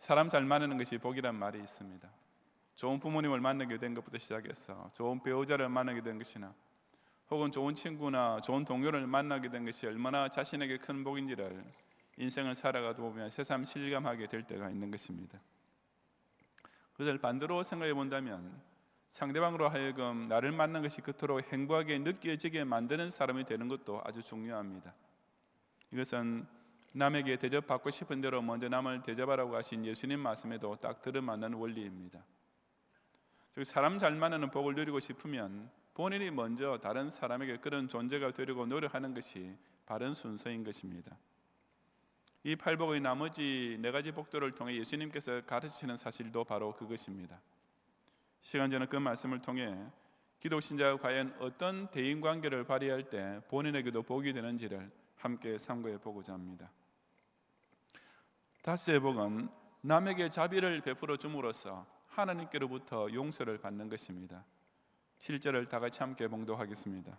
사람 잘 만나는 것이 복이란 말이 있습니다. 좋은 부모님을 만나게 된 것부터 시작해서 좋은 배우자를 만나게 된 것이나 혹은 좋은 친구나 좋은 동료를 만나게 된 것이 얼마나 자신에게 큰 복인지를 인생을 살아가다 보면 새삼 실감하게 될 때가 있는 것입니다. 그것을 반대로 생각해 본다면 상대방으로 하여금 나를 만난 것이 그토록 행복하게 느껴지게 만드는 사람이 되는 것도 아주 중요합니다. 이것은 남에게 대접받고 싶은 대로 먼저 남을 대접하라고 하신 예수님 말씀에도 딱 들어맞는 원리입니다. 즉 사람 잘 만나는 복을 누리고 싶으면 본인이 먼저 다른 사람에게 그런 존재가 되려고 노력하는 것이 바른 순서인 것입니다. 이 팔복의 나머지 네 가지 복들을 통해 예수님께서 가르치시는 사실도 바로 그것입니다. 시간 전에 그 말씀을 통해 기독 신자가 과연 어떤 대인관계를 발휘할 때 본인에게도 복이 되는지를 함께 참고해 보고자 합니다. 다섯째 복은 남에게 자비를 베풀어 줌으로써 하나님께로부터 용서를 받는 것입니다. 7절을 다 같이 함께 봉독하겠습니다.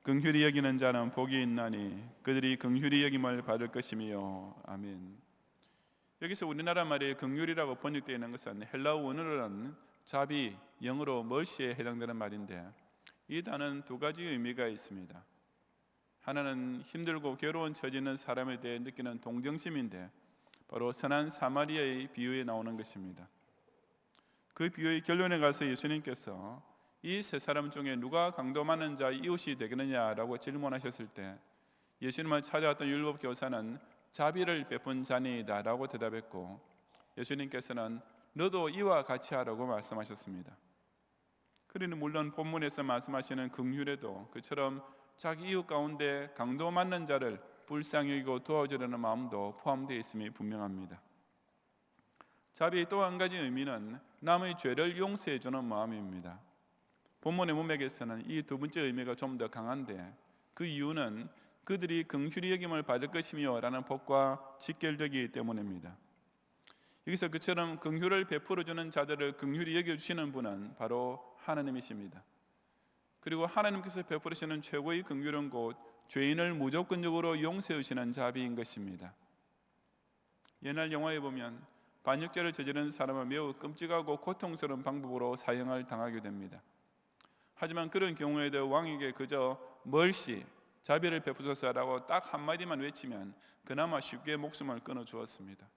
긍휼히 여기는 자는 복이 있나니 그들이 긍휼히 여김을 받을 것이며. 아멘. 여기서 우리나라 말이 긍휼이라고 번역되어 있는 것은 헬라어 원어로는 자비, 영어로 mercy에 해당되는 말인데 이 단어는 두 가지 의미가 있습니다. 하나는 힘들고 괴로운 처지 있는 사람에 대해 느끼는 동정심인데 바로 선한 사마리아의 비유에 나오는 것입니다. 그 비유의 결론에 가서 예수님께서 이 세 사람 중에 누가 강도 많은 자 이웃이 되겠느냐라고 질문하셨을 때 예수님을 찾아왔던 율법 교사는 자비를 베푼 자니이다 라고 대답했고 예수님께서는 너도 이와 같이 하라고 말씀하셨습니다. 그러니 물론 본문에서 말씀하시는 긍휼에도 그처럼 자기 이웃 가운데 강도 많은 자를 불쌍히 여기고 도와주려는 마음도 포함되어 있음이 분명합니다. 자비의 또 한 가지 의미는 남의 죄를 용서해 주는 마음입니다. 본문의 문맥에서는 이 두 번째 의미가 좀 더 강한데 그 이유는 그들이 긍휼히 여김을 받을 것이며 라는 복과 직결되기 때문입니다. 여기서 그처럼 긍휼을 베풀어 주는 자들을 긍휼히 여겨주시는 분은 바로 하나님이십니다. 그리고 하나님께서 베푸시는 최고의 긍휼은 곧 죄인을 무조건적으로 용서해 주시는 자비인 것입니다. 옛날 영화에 보면 반역죄를 저지른 사람은 매우 끔찍하고 고통스러운 방법으로 사형을 당하게 됩니다. 하지만 그런 경우에도 왕에게 그저 멀시, 자비를 베푸소서라고 딱 한마디만 외치면 그나마 쉽게 목숨을 끊어주었습니다.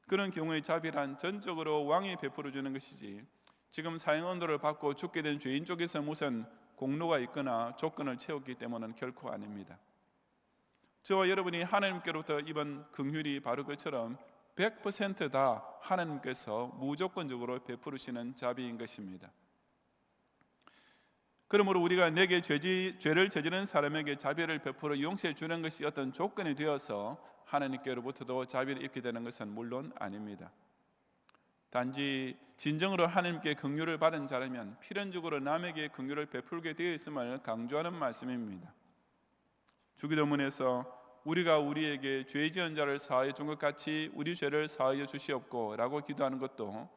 그런 경우에 자비란 전적으로 왕이 베풀어 주는 것이지 지금 사형 언도를 받고 죽게 된 죄인 쪽에서 무슨 공로가 있거나 조건을 채웠기 때문은 결코 아닙니다. 저와 여러분이 하나님께로부터 입은 긍휼이 바로 그처럼 100% 하나님께서 무조건적으로 베푸시는 자비인 것입니다. 그러므로 우리가 내게 죄를 저지른 사람에게 자비를 베풀어 용서해 주는 것이 어떤 조건이 되어서 하나님께로부터도 자비를 입게 되는 것은 물론 아닙니다. 단지 진정으로 하나님께 긍휼을 받은 자라면 필연적으로 남에게 긍휼을 베풀게 되어 있음을 강조하는 말씀입니다. 주기도문에서 우리가 우리에게 죄 지은 자를 사하여 준 것 같이 우리 죄를 사하여 주시옵고 라고 기도하는 것도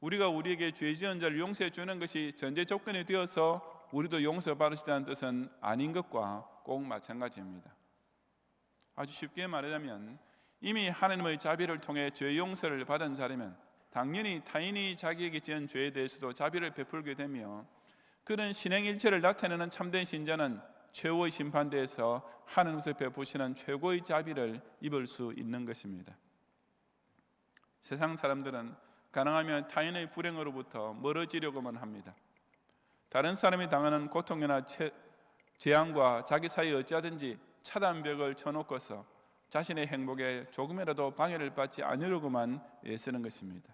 우리가 우리에게 죄 지은 자를 용서해 주는 것이 전제 조건이 되어서 우리도 용서받으시다는 뜻은 아닌 것과 꼭 마찬가지입니다. 아주 쉽게 말하자면 이미 하나님의 자비를 통해 죄 용서를 받은 자라면 당연히 타인이 자기에게 지은 죄에 대해서도 자비를 베풀게 되며 그런 신행일체를 나타내는 참된 신자는 최후의 심판대에서 하나님께서 베푸시는 최고의 자비를 입을 수 있는 것입니다. 세상 사람들은 가능하면 타인의 불행으로부터 멀어지려고만 합니다. 다른 사람이 당하는 고통이나 재앙과 자기 사이에 어찌하든지 차단벽을 쳐놓고서 자신의 행복에 조금이라도 방해를 받지 않으려고만 애쓰는 것입니다.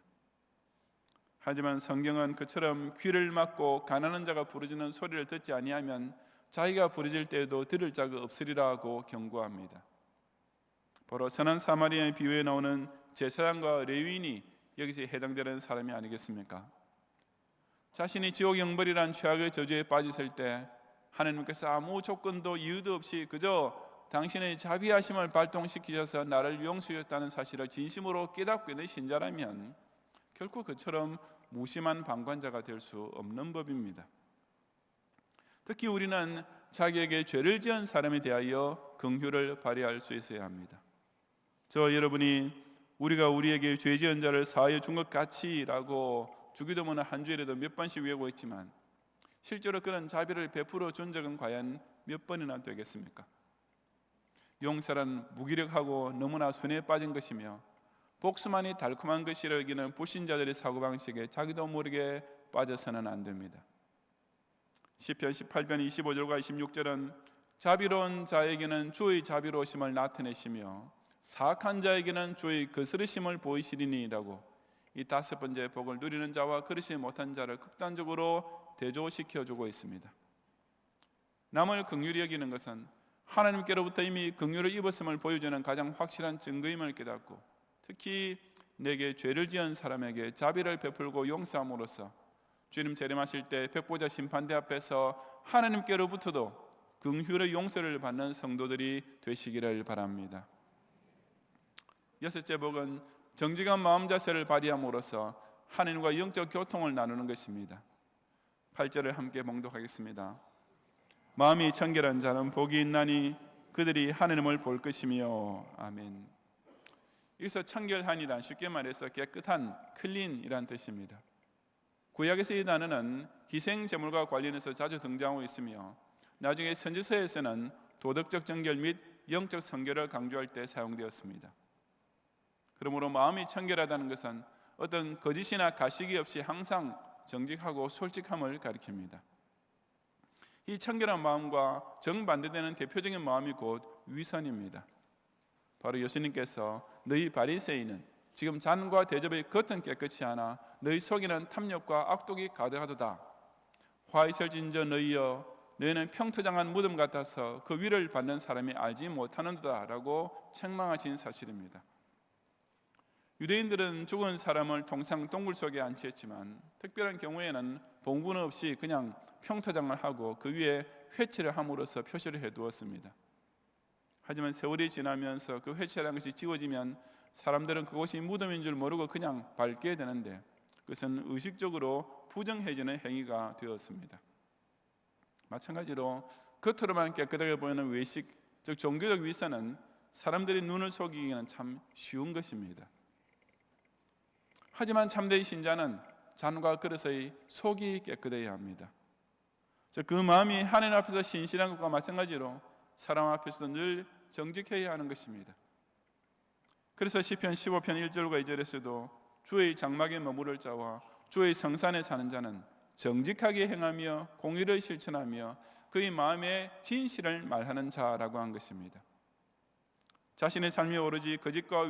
하지만 성경은 그처럼 귀를 막고 가난한 자가 부르짖는 소리를 듣지 아니하면 자기가 부르짖을 때에도 들을 자가 없으리라 하고 경고합니다. 바로 선한 사마리아의 비유에 나오는 제사장과 레위인이 여기서 해당되는 사람이 아니겠습니까? 자신이 지옥 영벌이란 최악의 저주에 빠졌을 때 하나님께서 아무 조건도 이유도 없이 그저 당신의 자비하심을 발동시키셔서 나를 용서하셨다는 사실을 진심으로 깨닫고 있는 신자라면 결코 그처럼 무심한 방관자가 될 수 없는 법입니다. 특히 우리는 자기에게 죄를 지은 사람에 대하여 긍휼을 발휘할 수 있어야 합니다. 저 여러분이 우리가 우리에게 죄 지은 자를 사하여 준 것 같이라고 주기도문을 한 주일에도 몇 번씩 외우고 있지만 실제로 그런 자비를 베풀어 준 적은 과연 몇 번이나 되겠습니까? 용서란 무기력하고 너무나 순회에 빠진 것이며 복수만이 달콤한 것이라 여기는 불신자들의 사고방식에 자기도 모르게 빠져서는 안 됩니다. 시편 18편 25절과 26절은 자비로운 자에게는 주의 자비로우심을 나타내시며 사악한 자에게는 주의 거스르심을 보이시리니라고 이 다섯 번째 복을 누리는 자와 그렇지 못한 자를 극단적으로 대조시켜주고 있습니다. 남을 긍휼히 여기는 것은 하나님께로부터 이미 긍휼을 입었음을 보여주는 가장 확실한 증거임을 깨닫고 특히 내게 죄를 지은 사람에게 자비를 베풀고 용서함으로써 주님 재림하실 때 백보자 심판대 앞에서 하나님께로부터도 긍휼의 용서를 받는 성도들이 되시기를 바랍니다. 여섯째 복은 정직한 마음 자세를 발휘함으로써 하나님과 영적 교통을 나누는 것입니다. 8절을 함께 봉독하겠습니다. 마음이 청결한 자는 복이 있나니 그들이 하나님을 볼 것이며. 아멘. 여기서 청결한이란 쉽게 말해서 깨끗한, 클린이란 뜻입니다. 구약에서 이 단어는 희생 제물과 관련해서 자주 등장하고 있으며 나중에 선지서에서는 도덕적 정결 및 영적 성결을 강조할 때 사용되었습니다. 그러므로 마음이 청결하다는 것은 어떤 거짓이나 가식이 없이 항상 정직하고 솔직함을 가리킵니다. 이 청결한 마음과 정반대되는 대표적인 마음이 곧 위선입니다. 바로 예수님께서 너희 바리새인은 지금 잔과 대접의 겉은 깨끗이 하나 너희 속에는 탐욕과 악독이 가득하도다. 화 있을진저 너희여 너희는 평토장한 무덤 같아서 그 위를 받는 사람이 알지 못하는도다 라고 책망하신 사실입니다. 유대인들은 죽은 사람을 통상 동굴 속에 안치했지만 특별한 경우에는 봉분 없이 그냥 평토장을 하고 그 위에 회치를 함으로써 표시를 해두었습니다. 하지만 세월이 지나면서 그 회치라는 것이 지워지면 사람들은 그곳이 무덤인 줄 모르고 그냥 밟게 되는데 그것은 의식적으로 부정해지는 행위가 되었습니다. 마찬가지로 겉으로만 깨끗하게 보이는 외식, 즉 종교적 위선은 사람들의 눈을 속이기는 참 쉬운 것입니다. 하지만 참된 신자는 잔과 그릇의 속이 깨끗해야 합니다. 즉 그 마음이 하나님 앞에서 신실한 것과 마찬가지로 사람 앞에서도 늘 정직해야 하는 것입니다. 그래서 시편 15편 1절과 2절에서도 주의 장막에 머무를 자와 주의 성산에 사는 자는 정직하게 행하며 공의를 실천하며 그의 마음에 진실을 말하는 자라고 한 것입니다. 자신의 삶이 오로지 거짓과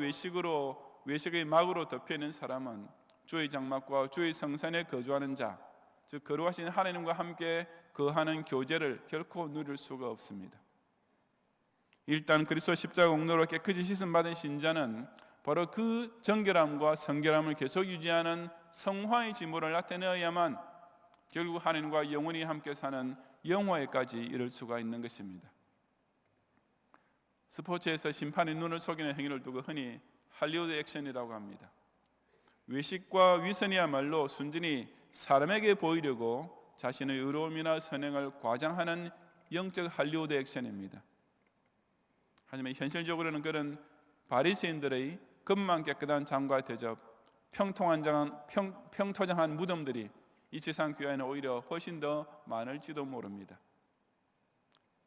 외식의 막으로 덮여있는 사람은 주의 장막과 주의 성산에 거주하는 자, 즉 거룩하신 하나님과 함께 거하는 교제를 결코 누릴 수가 없습니다. 일단 그리스도 십자가 공로로 깨끗이 씻음받은 신자는 바로 그 정결함과 성결함을 계속 유지하는 성화의 진보를 나타내어야만 결국 하나님과 영원히 함께 사는 영화에까지 이를 수가 있는 것입니다. 스포츠에서 심판의 눈을 속이는 행위를 두고 흔히 할리우드 액션이라고 합니다. 외식과 위선이야말로 순전히 사람에게 보이려고 자신의 의로움이나 선행을 과장하는 영적 할리우드 액션입니다. 하지만 현실적으로는 그런 바리새인들의 겉만 깨끗한 잔과 대접, 평토장한 무덤들이 이 세상 교회에는 오히려 훨씬 더 많을지도 모릅니다.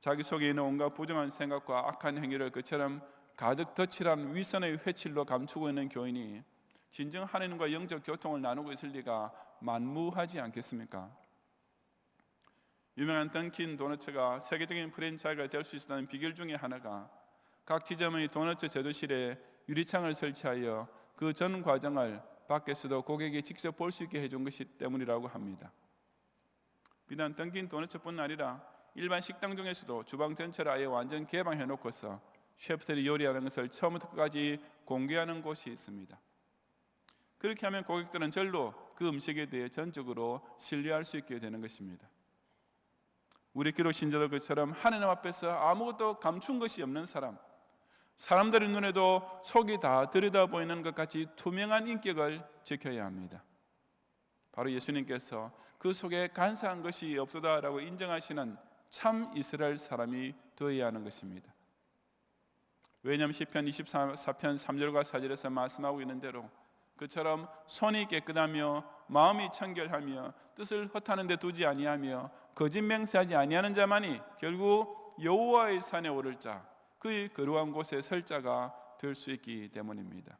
자기 속에 있는 온갖 부정한 생각과 악한 행위를 그처럼 가득 덧칠한 위선의 회칠로 감추고 있는 교인이 진정 하나님과 영적 교통을 나누고 있을 리가 만무하지 않겠습니까? 유명한 던킨 도너츠가 세계적인 프랜차이즈가 될 수 있었다는 비결 중에 하나가 각 지점의 도너츠 제조실에 유리창을 설치하여 그 전 과정을 밖에서도 고객이 직접 볼 수 있게 해준 것이 때문이라고 합니다. 비단 던킨 도너츠뿐 아니라 일반 식당 중에서도 주방 전체를 아예 완전 개방해놓고서 셰프들이 요리하는 것을 처음부터 끝까지 공개하는 곳이 있습니다. 그렇게 하면 고객들은 절로 그 음식에 대해 전적으로 신뢰할 수 있게 되는 것입니다. 우리 기독 신자도 그처럼 하나님 앞에서 아무것도 감춘 것이 없는 사람들의 눈에도 속이 다 들여다 보이는 것 같이 투명한 인격을 지켜야 합니다. 바로 예수님께서 그 속에 간사한 것이 없도다라고 인정하시는 참 이스라엘 사람이 되어야 하는 것입니다. 왜냐하면 시편 24편 3절과 4절에서 말씀하고 있는 대로 그처럼 손이 깨끗하며 마음이 청결하며 뜻을 허탄한 데 두지 아니하며 거짓 맹세하지 아니하는 자만이 결국 여호와의 산에 오를 자, 그의 거룩한 곳에 설 자가 될 수 있기 때문입니다.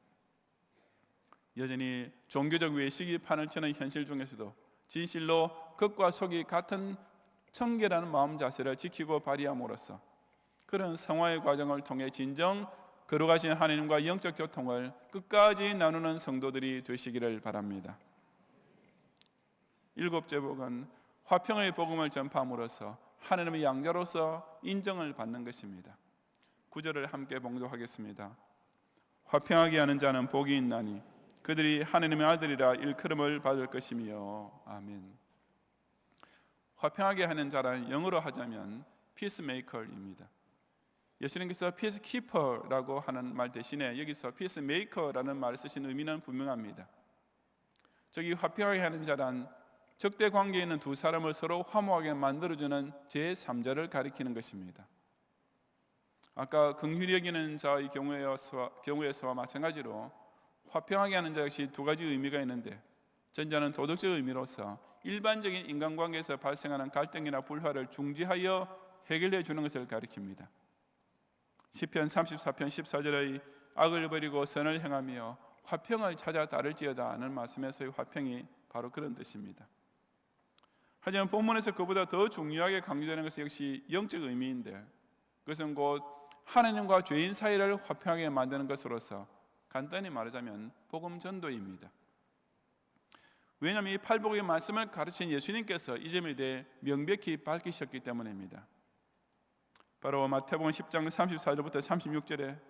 여전히 종교적 외식이 판을 치는 현실 중에서도 진실로 겉과 속이 같은 청결한 마음 자세를 지키고 발휘함으로써 그런 성화의 과정을 통해 진정 거룩하신 하나님과 영적 교통을 끝까지 나누는 성도들이 되시기를 바랍니다. 일곱째 복은 화평의 복음을 전파함으로써 하나님의 양자로서 인정을 받는 것입니다. 9절을 함께 봉독하겠습니다. 화평하게 하는 자는 복이 있나니 그들이 하나님의 아들이라 일컬음을 받을 것이며. 아멘. 화평하게 하는 자를 영어로 하자면 피스메이커입니다. 예수님께서 피스키퍼라고 하는 말 대신에 여기서 피스메이커라는 말을 쓰신 의미는 분명합니다. 저기 화평하게 하는 자란 적대 관계에 있는 두 사람을 서로 화목하게 만들어주는 제3자를 가리키는 것입니다. 아까 긍휼히 여기는 자의 경우에서와 마찬가지로 화평하게 하는 자 역시 두 가지 의미가 있는데, 전자는 도덕적 의미로서 일반적인 인간관계에서 발생하는 갈등이나 불화를 중지하여 해결해 주는 것을 가리킵니다. 시편 34편 14절의 악을 버리고 선을 행하며 화평을 찾아 따를지어다 하는 말씀에서의 화평이 바로 그런 뜻입니다. 하지만 본문에서 그보다 더 중요하게 강조되는 것은 역시 영적 의미인데, 그것은 곧 하나님과 죄인 사이를 화평하게 만드는 것으로서 간단히 말하자면 복음 전도입니다. 왜냐하면 이 팔복의 말씀을 가르친 예수님께서 이 점에 대해 명백히 밝히셨기 때문입니다. 바로 마태복음 10장 34절부터 36절에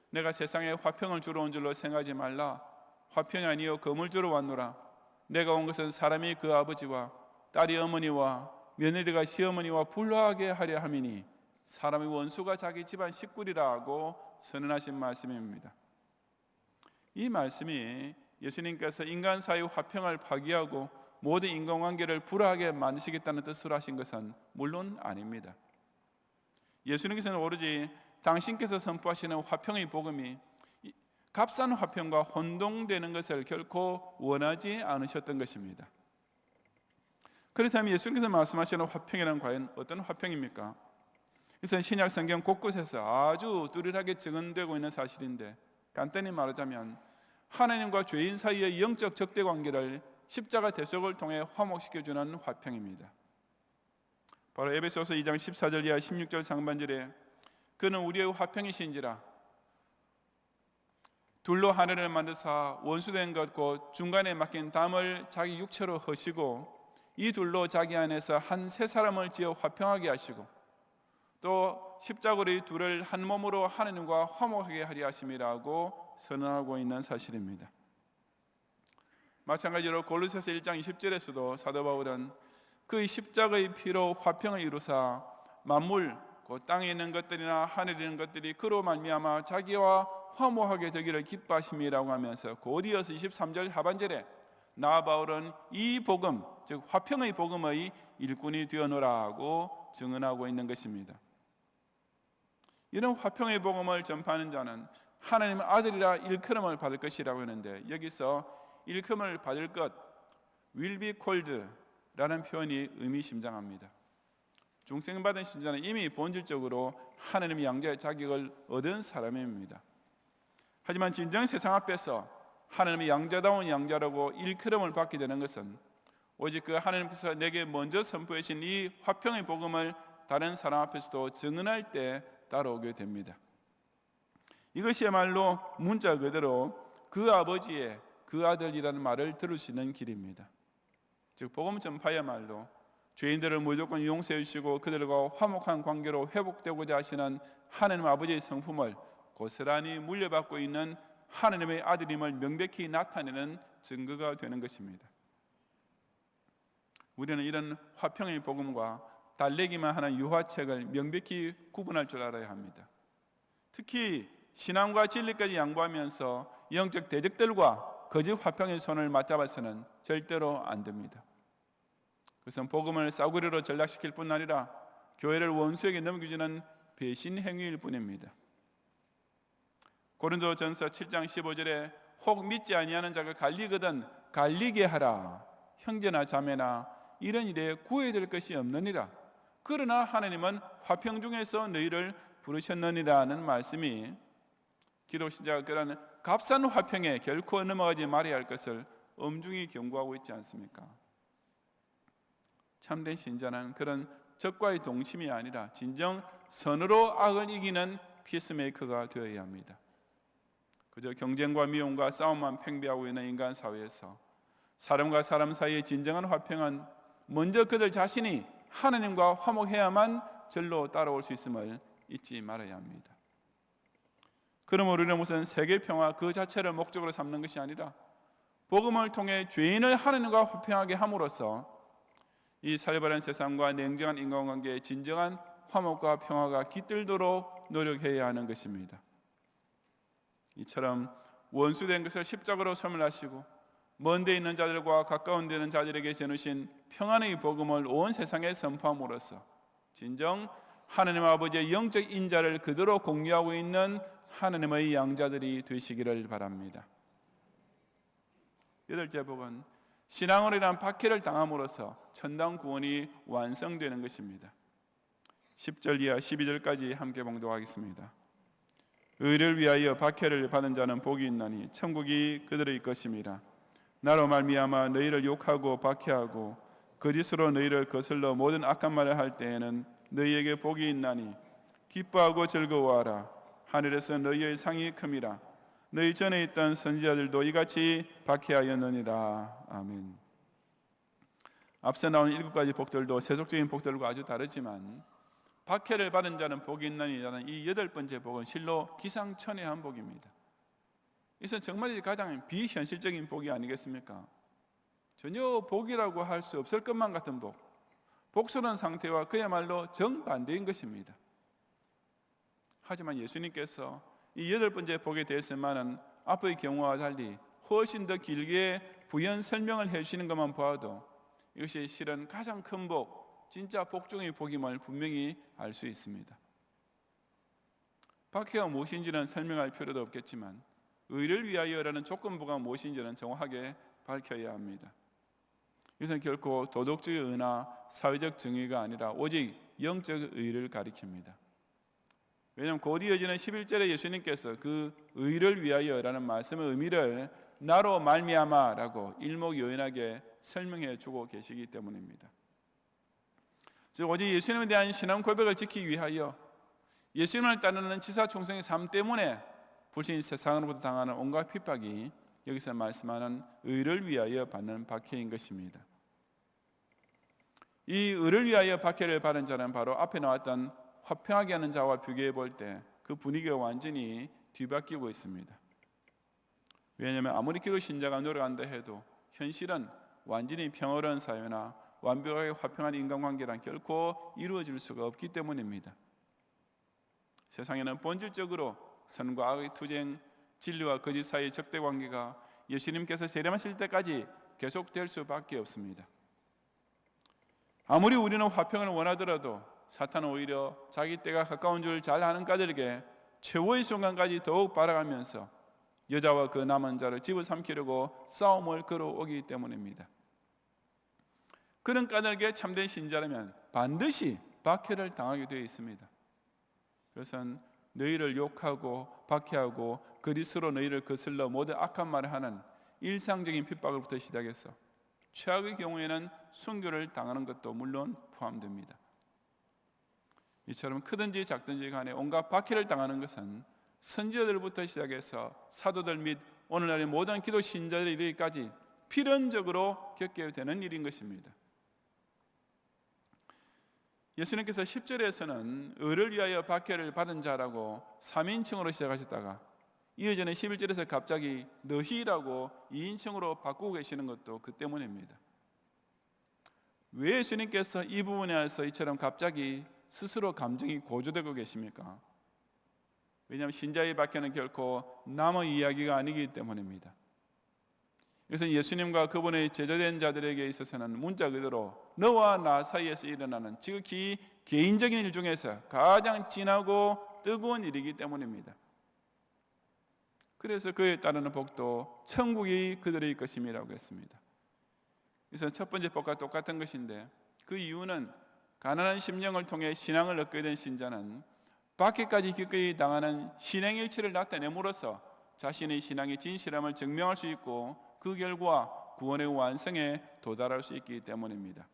내가 세상에 화평을 주러 온 줄로 생각하지 말라. 화평이 아니요 검을 주러 왔노라. 내가 온 것은 사람이 그 아버지와 딸이 어머니와 며느리가 시어머니와 불화하게 하려 함이니 사람의 원수가 자기 집안 식구리라고 선언하신 말씀입니다. 이 말씀이 예수님께서 인간 사이의 화평을 파기하고 모든 인간관계를 불화하게 만드시겠다는 뜻으로 하신 것은 물론 아닙니다. 예수님께서는 오로지 당신께서 선포하시는 화평의 복음이 값싼 화평과 혼동되는 것을 결코 원하지 않으셨던 것입니다. 그렇다면 예수님께서 말씀하시는 화평이란 과연 어떤 화평입니까? 이것은 신약 성경 곳곳에서 아주 뚜렷하게 증언되고 있는 사실인데, 간단히 말하자면 하나님과 죄인 사이의 영적 적대 관계를 십자가 대속을 통해 화목시켜주는 화평입니다. 바로 에베소서 2장 14절 이하 16절 상반절에 그는 우리의 화평이신지라 둘로 하늘을 만드사 원수된 것 곧 중간에 막힌 담을 자기 육체로 허시고 이 둘로 자기 안에서 한 세 사람을 지어 화평하게 하시고 또 십자가로 이 둘을 한 몸으로 하나님과 화목하게 하려 하심이라고 선언하고 있는 사실입니다. 마찬가지로 골로새서 1장 20절에서도 사도 바울은 그의 십자가의 피로 화평을 이루사 만물 곧 땅에 있는 것들이나 하늘에 있는 것들이 그로 말미암아 자기와 화목하게 되기를 기뻐하심이라고 하면서 곧 이어서 23절 하반절에 나 바울은 이 복음 즉 화평의 복음의 일꾼이 되어노라고 증언하고 있는 것입니다. 이런 화평의 복음을 전파하는 자는 하나님의 아들이라 일컬음을 받을 것이라고 하는데, 여기서 일컬음을 받을 것 will be called 라는 표현이 의미심장합니다. 중생받은 신자는 이미 본질적으로 하나님의 양자의 자격을 얻은 사람입니다. 하지만 진정 세상 앞에서 하나님의 양자다운 양자라고 일컬음을 받게 되는 것은 오직 그 하나님께서 내게 먼저 선포해 주신 이 화평의 복음을 다른 사람 앞에서도 증언할 때 따라오게 됩니다. 이것이야말로 문자 그대로 그 아버지의 그 아들이라는 말을 들을 수 있는 길입니다. 즉 복음 전파야말로 죄인들을 무조건 용서해 주시고 그들과 화목한 관계로 회복되고자 하시는 하나님 아버지의 성품을 고스란히 물려받고 있는 하나님의 아들임을 명백히 나타내는 증거가 되는 것입니다. 우리는 이런 화평의 복음과 달래기만 하는 유화책을 명백히 구분할 줄 알아야 합니다. 특히 신앙과 진리까지 양보하면서 영적 대적들과 거짓 화평의 손을 맞잡아서는 절대로 안 됩니다. 그것은 복음을 싸구려로 전락시킬 뿐 아니라 교회를 원수에게 넘겨주는 배신 행위일 뿐입니다. 고린도전서 7장 15절에 혹 믿지 아니하는 자가 갈리거든 갈리게 하라. 형제나 자매나 이런 일에 구애될 것이 없느니라. 그러나 하나님은 화평 중에서 너희를 부르셨느니라는 말씀이 기독 신자가 그런 값싼 화평에 결코 넘어가지 말아야 할 것을 엄중히 경고하고 있지 않습니까? 참된 신자는 그런 적과의 동심이 아니라 진정 선으로 악을 이기는 피스메이커가 되어야 합니다. 그저 경쟁과 미움과 싸움만 팽배하고 있는 인간 사회에서 사람과 사람 사이의 진정한 화평은 먼저 그들 자신이 하나님과 화목해야만 절로 따라올 수 있음을 잊지 말아야 합니다. 그러므로 우리는 무슨 세계 평화 그 자체를 목적으로 삼는 것이 아니라 복음을 통해 죄인을 하나님과 화평하게 함으로써 이 살벌한 세상과 냉정한 인간관계의 진정한 화목과 평화가 깃들도록 노력해야 하는 것입니다. 이처럼 원수된 것을 십자가로 소멸하시고 먼데 있는 자들과 가까운 데 있는 자들에게 전하신 평안의 복음을 온 세상에 선포함으로써 진정 하나님 아버지의 영적 인자를 그대로 공유하고 있는 하나님의 양자들이 되시기를 바랍니다. 여덟째 복은 신앙으로 인한 박해를 당함으로써 천당 구원이 완성되는 것입니다. 10절 이하 12절까지 함께 봉독하겠습니다. 의를 위하여 박해를 받은 자는 복이 있나니 천국이 그들의 것임이라. 나로 말미암아 너희를 욕하고 박해하고 거짓으로 너희를 거슬러 모든 악한 말을 할 때에는 너희에게 복이 있나니 기뻐하고 즐거워하라. 하늘에서 너희의 상이 큼이라. 너희 전에 있던 선지자들도 이같이 박해하였느니라. 아멘. 앞서 나온 7가지 복들도 세속적인 복들과 아주 다르지만 박해를 받은 자는 복이 있나니라는 이 8번째 복은 실로 기상천외한 복입니다. 이것은 정말 가장 비현실적인 복이 아니겠습니까? 전혀 복이라고 할 수 없을 것만 같은 복, 복스러운 상태와 그야말로 정반대인 것입니다. 하지만 예수님께서 이 8번째 복에 대해서만은 앞의 경우와 달리 훨씬 더 길게 부연 설명을 해주시는 것만 보아도 이것이 실은 가장 큰 복, 진짜 복 중의 복임을 분명히 알 수 있습니다. 박해가 무엇인지는 설명할 필요도 없겠지만 의를 위하여라는 조건부가 무엇인지는 정확하게 밝혀야 합니다. 이것은 결코 도덕적인 의나 사회적 정의가 아니라 오직 영적 의를 가리킵니다. 왜냐하면 곧 이어지는 11절에 예수님께서 그 의를 위하여라는 말씀의 의미를 나로 말미암아라고 일목요연하게 설명해 주고 계시기 때문입니다. 즉 오직 예수님에 대한 신앙 고백을 지키기 위하여 예수님을 따르는 지사총성의 삶 때문에 불신 세상으로부터 당하는 온갖 핍박이 여기서 말씀하는 의를 위하여 받는 박해인 것입니다. 이 의를 위하여 박해를 받은 자는 바로 앞에 나왔던 화평하게 하는 자와 비교해 볼 때 그 분위기가 완전히 뒤바뀌고 있습니다. 왜냐하면 아무리 기도 신자가 노력한다 해도 현실은 완전히 평화로운 사회나 완벽하게 화평한 인간관계란 결코 이루어질 수가 없기 때문입니다. 세상에는 본질적으로 선과 악의 투쟁, 진리와 거짓 사이의 적대관계가 예수님께서 재림하실 때까지 계속될 수밖에 없습니다. 아무리 우리는 화평을 원하더라도 사탄은 오히려 자기 때가 가까운 줄 잘 아는 까닭에 최후의 순간까지 더욱 바라가면서 여자와 그 남은 자를 집어삼키려고 싸움을 걸어오기 때문입니다. 그런 까닭에 참된 신자라면 반드시 박해를 당하게 되어 있습니다. 그것은 너희를 욕하고 박해하고 거짓으로 너희를 거슬러 모든 악한 말을 하는 일상적인 핍박으로부터 시작해서 최악의 경우에는 순교를 당하는 것도 물론 포함됩니다. 이처럼 크든지 작든지 간에 온갖 박해를 당하는 것은 선지자들부터 시작해서 사도들 및 오늘날의 모든 기도 신자들에 이르기까지 필연적으로 겪게 되는 일인 것입니다. 예수님께서 10절에서는 의를 위하여 박해를 받은 자라고 3인칭으로 시작하셨다가 이어지는 11절에서 갑자기 너희라고 2인칭으로 바꾸고 계시는 것도 그 때문입니다. 왜 예수님께서 이 부분에 대해서 이처럼 갑자기 스스로 감정이 고조되고 계십니까? 왜냐하면 신자의 박해는 결코 남의 이야기가 아니기 때문입니다. 이것은 예수님과 그분의 제자된 자들에게 있어서는 문자 그대로 너와 나 사이에서 일어나는 지극히 개인적인 일 중에서 가장 진하고 뜨거운 일이기 때문입니다. 그래서 그에 따르는 복도 천국이 그들의 것임이라고 했습니다. 그래서 첫 번째 복과 똑같은 것인데, 그 이유는 가난한 심령을 통해 신앙을 얻게 된 신자는 박해까지 기꺼이 당하는 신행일치를 나타냄으로써 자신의 신앙의 진실함을 증명할 수 있고, 그 결과 구원의 완성에 도달할 수 있기 때문입니다.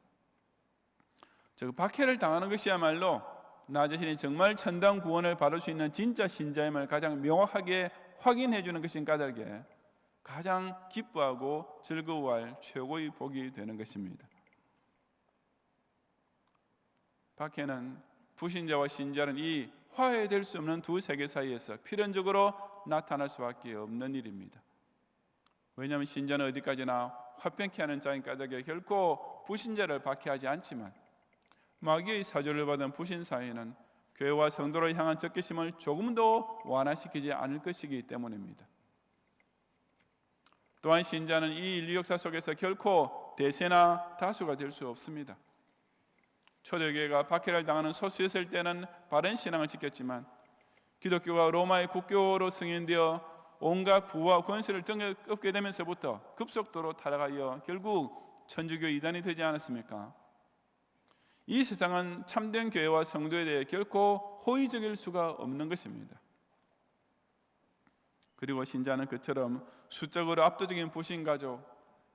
즉, 박해를 당하는 것이야말로 나 자신이 정말 천당 구원을 받을 수 있는 진짜 신자임을 가장 명확하게 확인해 주는 것인 까닭에 가장 기뻐하고 즐거워할 최고의 복이 되는 것입니다. 박해는 불신자와 신자는 이 화해될 수 없는 두 세계 사이에서 필연적으로 나타날 수밖에 없는 일입니다. 왜냐하면 신자는 어디까지나 화평케 하는 자인 까닭에 결코 불신자를 박해하지 않지만, 마귀의 사조를 받은 불신 사회는 교회와 성도를 향한 적개심을 조금도 완화시키지 않을 것이기 때문입니다. 또한 신자는 이 인류 역사 속에서 결코 대세나 다수가 될 수 없습니다. 초대교회가 박해를 당하는 소수였을 때는 바른 신앙을 지켰지만, 기독교가 로마의 국교로 승인되어 온갖 부와 권세를 등에 업게 되면서부터 급속도로 타락하여 결국 천주교 이단이 되지 않았습니까? 이 세상은 참된 교회와 성도에 대해 결코 호의적일 수가 없는 것입니다. 그리고 신자는 그처럼 수적으로 압도적인 불신 가족,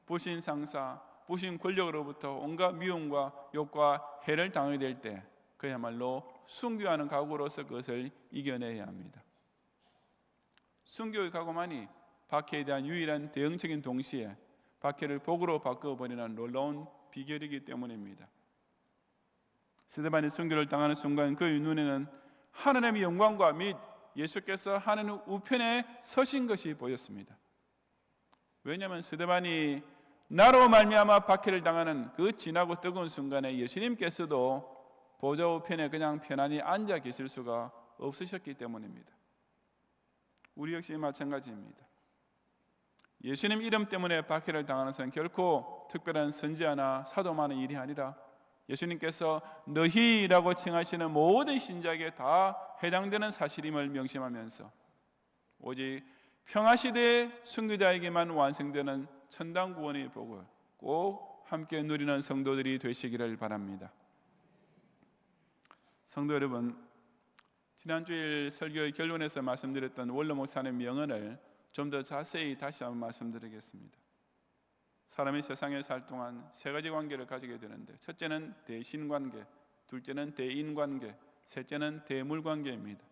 불신 상사, 불신 권력으로부터 온갖 미움과 욕과 해를 당하게 될 때 그야말로 순교하는 각오로서 그것을 이겨내야 합니다. 순교의 각오만이 박해에 대한 유일한 대응책인 동시에 박해를 복으로 바꿔버리는 놀라운 비결이기 때문입니다. 스데반이 순교를 당하는 순간 그의 눈에는 하나님의 영광과 및 예수께서 하나님 우편에 서신 것이 보였습니다. 왜냐하면 스데반이 나로 말미암아 박해를 당하는 그 진하고 뜨거운 순간에 예수님께서도 보좌 우편에 그냥 편안히 앉아 계실 수가 없으셨기 때문입니다. 우리 역시 마찬가지입니다. 예수님 이름 때문에 박해를 당하는 것은 결코 특별한 선지자나 사도만의 일이 아니라 예수님께서 너희라고 칭하시는 모든 신자에게 다 해당되는 사실임을 명심하면서 오직 평화시대의 순교자에게만 완성되는 천당 구원의 복을 꼭 함께 누리는 성도들이 되시기를 바랍니다. 성도 여러분, 지난주일 설교의 결론에서 말씀드렸던 원로 목사의 명언을 좀 더 자세히 다시 한번 말씀드리겠습니다. 사람이 세상에 살 동안 세 가지 관계를 가지게 되는데, 첫째는 대신관계, 둘째는 대인관계, 셋째는 대물관계입니다.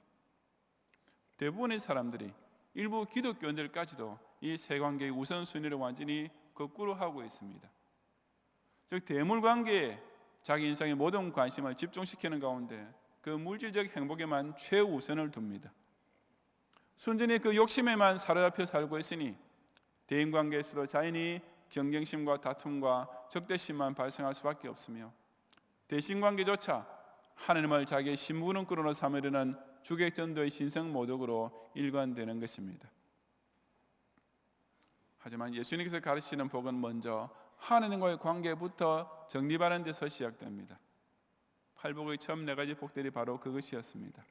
대부분의 사람들이, 일부 기독교인들까지도 이 세 관계의 우선순위를 완전히 거꾸로 하고 있습니다. 즉 대물관계에 자기 인생의 모든 관심을 집중시키는 가운데 그 물질적 행복에만 최우선을 둡니다. 순전히 그 욕심에만 사로잡혀 살고 있으니 대인관계에서도 자연히 경쟁심과 다툼과 적대심만 발생할 수밖에 없으며, 대신관계조차 하나님을 자기의 심부름꾼으로 삼으려는 주객전도의 신성모독으로 일관되는 것입니다. 하지만 예수님께서 가르치시는 복은 먼저 하나님과의 관계부터 정립하는 데서 시작됩니다. 팔복의 처음 네 가지 복들이 바로 그것이었습니다.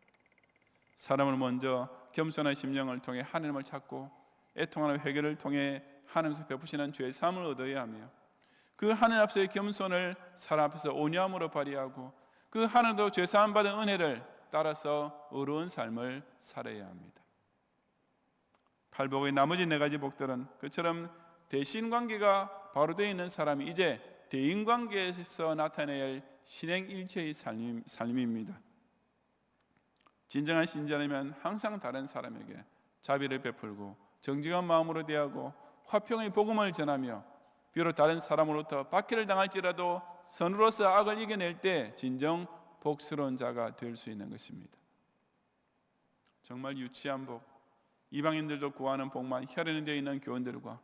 사람을 먼저 겸손한 심령을 통해 하나님을 찾고, 애통하는 회개를 통해 하나님께서 베푸시는 죄 사함을 얻어야 하며, 그 하나님 앞서의 겸손을 사람 앞에서 온유함으로 발휘하고, 그 하나님도 죄 사함 받은 은혜를 따라서 의로운 삶을 살아야 합니다. 팔복의 나머지 네 가지 복들은 그처럼 대신관계가 바로 되어 있는 사람이 이제 대인관계에서 나타내야 할 신행일체의 삶입니다. 진정한 신자라면 항상 다른 사람에게 자비를 베풀고 정직한 마음으로 대하고 화평의 복음을 전하며, 비록 다른 사람으로부터 박해를 당할지라도 선으로서 악을 이겨낼 때 진정 복스러운 자가 될 수 있는 것입니다. 정말 유치한 복, 이방인들도 구하는 복만 혈연되어 있는 교인들과,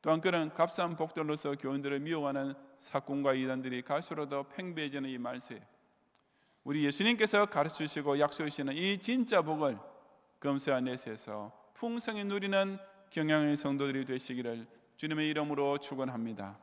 또한 그런 값싼 복들로서 교인들을 미워하는 사꾼과 이단들이 갈수록 더 팽배해지는 이 말세에 우리 예수님께서 가르치시고 약속하시는 이 진짜 복을 금세와 내세에서 풍성히 누리는 경향의 성도들이 되시기를 주님의 이름으로 축원합니다.